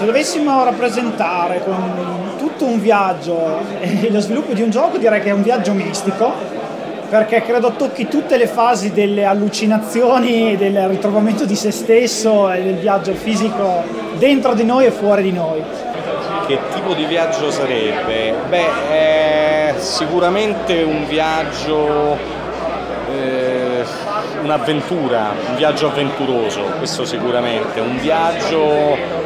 Se dovessimo rappresentare con tutto un viaggio e lo sviluppo di un gioco, direi che è un viaggio mistico, perché credo tocchi tutte le fasi delle allucinazioni, del ritrovamento di se stesso e del viaggio fisico dentro di noi e fuori di noi. Che tipo di viaggio sarebbe? Beh, è sicuramente un viaggio, un'avventura, un viaggio avventuroso, questo sicuramente, un viaggio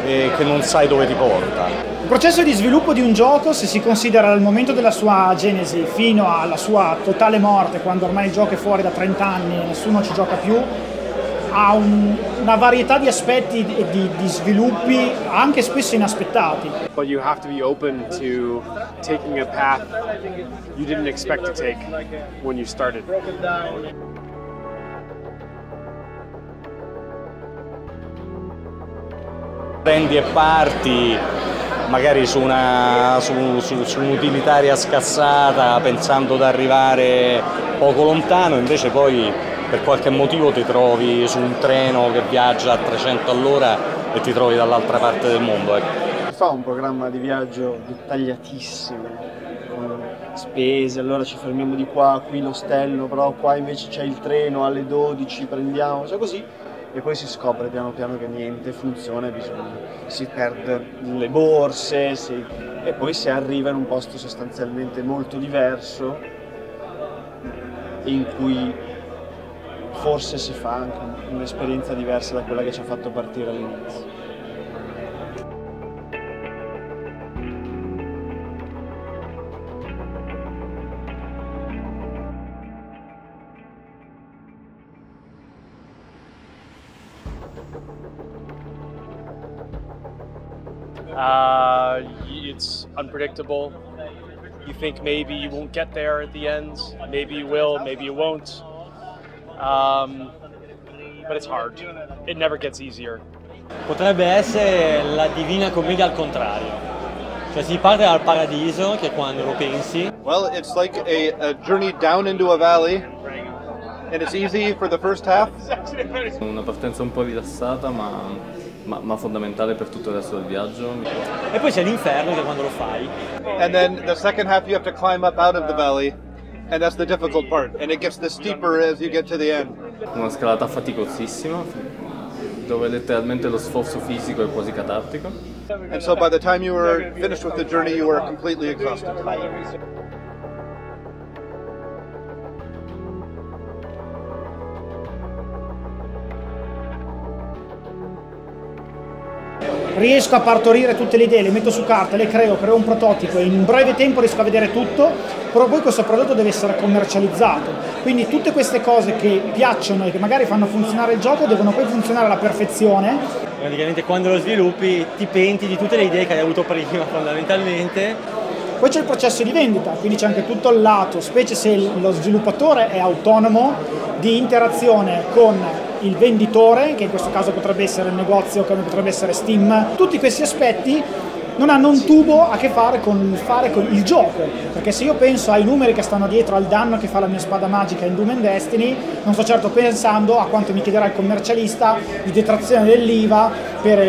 che non sai dove ti porta. Il processo di sviluppo di un gioco, se si considera dal momento della sua genesi fino alla sua totale morte, quando ormai il gioco è fuori da 30 anni e nessuno ci gioca più, ha una varietà di aspetti e di sviluppi anche spesso inaspettati. But you have to be open to taking a path you didn't expect to take when you started. Prendi e parti magari su un'utilitaria scassata pensando di arrivare poco lontano, invece poi per qualche motivo ti trovi su un treno che viaggia a 300 all'ora e ti trovi dall'altra parte del mondo. Fa un programma di viaggio dettagliatissimo, con spese, allora ci fermiamo di qua, qui l'ostello, però qua invece c'è il treno alle 12, prendiamo, cioè così. E poi si scopre piano piano che niente funziona, si perde le borse, e poi si arriva in un posto sostanzialmente molto diverso, in cui forse si fa anche un'esperienza diversa da quella che ci ha fatto partire all'inizio. It's unpredictable. You think maybe you won't get there at the end, maybe you will, maybe you won't. But it's hard. It never gets easier. Potrebbe essere la Divina Commedia al contrario. Cioè si parte dal paradiso, che è quando lo pensi. Well, it's like a journey down into a valley. And it's easy for the first half. Una partenza un po' rilassata ma fondamentale per tutto il resto del viaggio. E poi c'è l'inferno, che è quando lo fai. And then the second half you have to climb up out of the valley, and that's the difficult part. And it gets steeper as you get to the end. Una scalata faticosissima, dove letteralmente lo sforzo fisico è quasi catartico. And so by the time you were finished with the journey, you were completely exhausted. Riesco a partorire tutte le idee, le metto su carta, le creo un prototipo e in un breve tempo riesco a vedere tutto, però poi questo prodotto deve essere commercializzato. Quindi tutte queste cose che piacciono e che magari fanno funzionare il gioco devono poi funzionare alla perfezione. Praticamente quando lo sviluppi ti penti di tutte le idee che hai avuto prima fondamentalmente. Poi c'è il processo di vendita, quindi c'è anche tutto il lato, specie se lo sviluppatore è autonomo, di interazione con il venditore, che in questo caso potrebbe essere il negozio, come potrebbe essere Steam. Tutti questi aspetti non hanno un tubo a che fare con il gioco, perché se io penso ai numeri che stanno dietro al danno che fa la mia spada magica in Doom and Destiny, non sto certo pensando a quanto mi chiederà il commercialista di detrazione dell'IVA per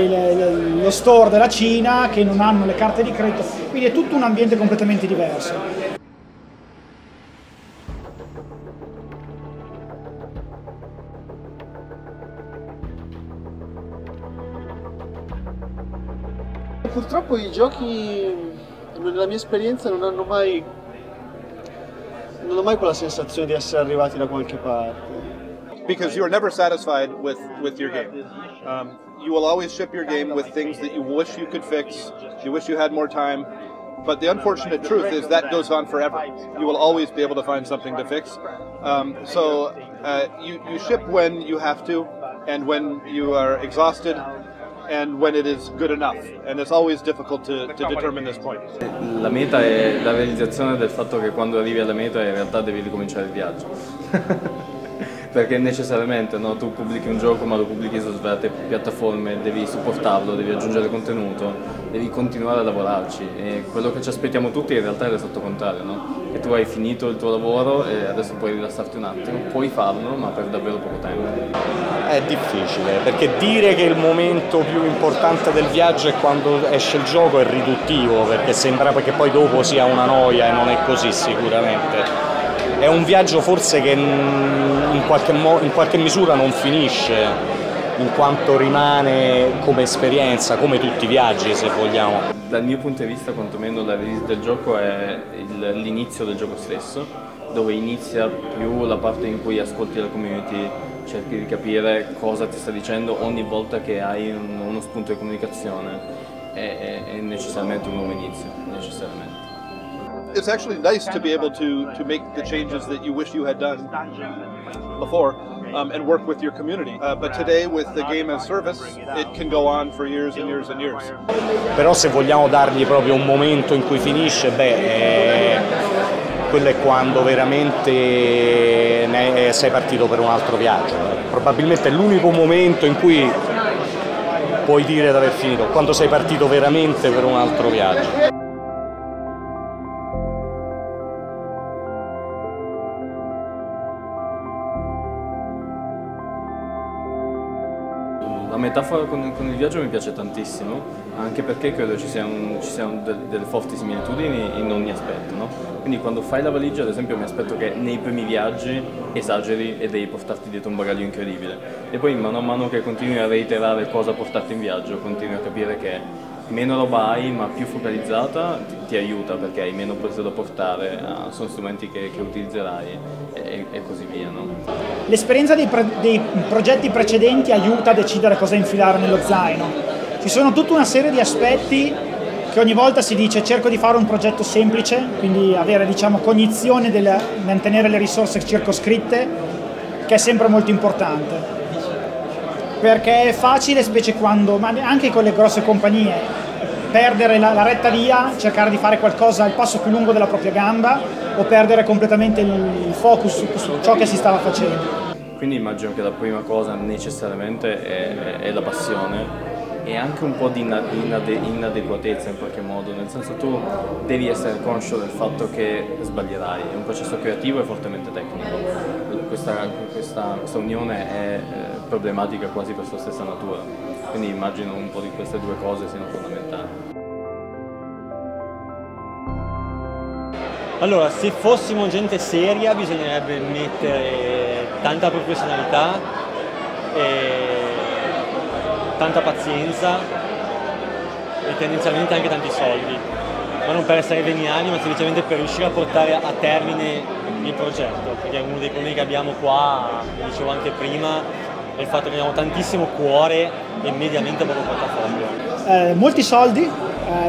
lo store della Cina, che non hanno le carte di credito, quindi è tutto un ambiente completamente diverso. Purtroppo i giochi, nella mia esperienza, non ho mai quella sensazione di essere arrivati da qualche parte. Because you are never satisfied with your game. You will always ship your game with things that you wish you could fix, you wish you had more time. But the unfortunate truth is that goes on forever. You will always be able to find something to fix. You ship when you have to, and when you are exhausted, and when it is good enough, and it's always difficult to determine this point. La meta è la realizzazione del fatto che quando arrivi alla meta in realtà devi ricominciare il viaggio. Perché necessariamente no, tu pubblichi un gioco ma lo pubblichi su svariate piattaforme, devi supportarlo, devi aggiungere contenuto, devi continuare a lavorarci e quello che ci aspettiamo tutti in realtà è l'esatto contrario, no? e tu hai finito il tuo lavoro e adesso puoi rilassarti un attimo, puoi farlo ma per davvero poco tempo. È difficile, perché dire che il momento più importante del viaggio è quando esce il gioco è riduttivo, perché sembra che poi dopo sia una noia e non è così sicuramente. È un viaggio forse che in qualche misura non finisce, in quanto rimane come esperienza, come tutti i viaggi se vogliamo. Dal mio punto di vista quantomeno la release del gioco è l'inizio del gioco stesso, dove inizia più la parte in cui ascolti la community, cerchi di capire cosa ti sta dicendo ogni volta che hai uno spunto di comunicazione, è necessariamente un nuovo inizio, necessariamente. It's actually nice to be able to make the changes that you wish you had done before and work with your community. But today with the game as service, it can go on for years and years and years. Però se vogliamo dargli proprio un momento in cui finisce, quello è quando veramente sei partito per un altro viaggio. Probabilmente è l'unico momento in cui puoi dire di aver finito, quando sei partito veramente per un altro viaggio. La metafora con il viaggio mi piace tantissimo, anche perché credo ci siano delle forti similitudini in ogni aspetto, no? Quindi quando fai la valigia, ad esempio, mi aspetto che nei primi viaggi esageri e devi portarti dietro un bagaglio incredibile. E poi mano a mano che continui a reiterare cosa portarti in viaggio, continui a capire che meno roba hai, ma più focalizzata ti aiuta, perché hai meno peso da portare, sono strumenti che utilizzerai e così via, no? L'esperienza dei progetti precedenti aiuta a decidere cosa infilare nello zaino. Ci sono tutta una serie di aspetti che ogni volta si dice cerco di fare un progetto semplice, quindi avere, diciamo, cognizione del mantenere le risorse circoscritte, che è sempre molto importante. Perché è facile, specie quando, ma anche con le grosse compagnie, perdere la retta via, cercare di fare qualcosa il passo più lungo della propria gamba o perdere completamente il focus su ciò che si stava facendo. Quindi immagino che la prima cosa necessariamente è la passione e anche un po' di inadeguatezza in qualche modo, nel senso tu devi essere conscio del fatto che sbaglierai, è un processo creativo e fortemente tecnico. Questa unione è problematica quasi per sua stessa natura, quindi immagino un po' di queste due cose siano fondamentali. Allora, se fossimo gente seria bisognerebbe mettere tanta professionalità tanta pazienza e tendenzialmente anche tanti soldi, ma non per essere veniali, ma semplicemente per riuscire a portare a termine il progetto, perché uno dei problemi che abbiamo qua, come dicevo anche prima, è il fatto che abbiamo tantissimo cuore e mediamente poco portafoglio. Molti soldi,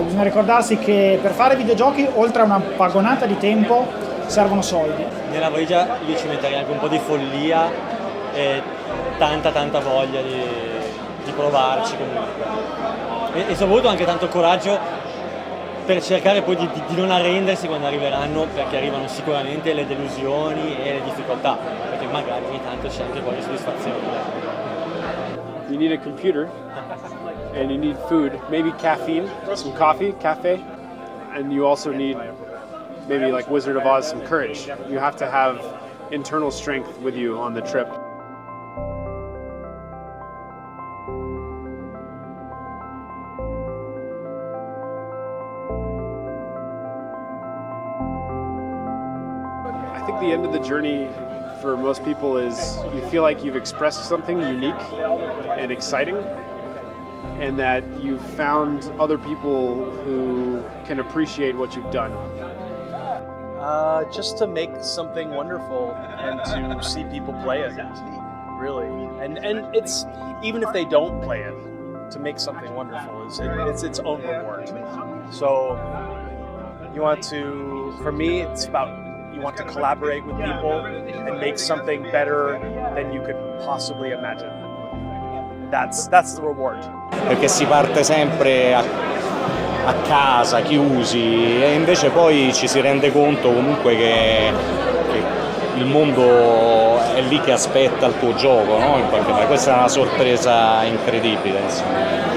bisogna ricordarsi che per fare videogiochi, oltre a una vagonata di tempo, servono soldi. Nella valigia io ci metterei anche un po' di follia e tanta voglia di provarci comunque e soprattutto anche tanto coraggio per cercare poi di non arrendersi quando arriveranno, perché arrivano sicuramente le delusioni e le difficoltà, perché magari ogni tanto c'è anche qualche soddisfazione. You need a computer and you need food, maybe caffeine, some cafe, and you also need maybe like Wizard of Oz, some courage. You have to have internal strength with you on the trip. I think the end of the journey for most people is you feel like you've expressed something unique and exciting, and that you've found other people who can appreciate what you've done. Just to make something wonderful and to see people play it, really. And it's, even if they don't play it, to make something wonderful it's its own reward. So you want to, for me, it's about, you want to collaborate with people and make something better than you could possibly imagine. That's the reward. Perché si parte sempre a casa, chiusi, e invece poi ci si rende conto comunque che il mondo è lì che aspetta il tuo gioco, no? In qualche modo. Questa è una sorpresa incredibile, insomma.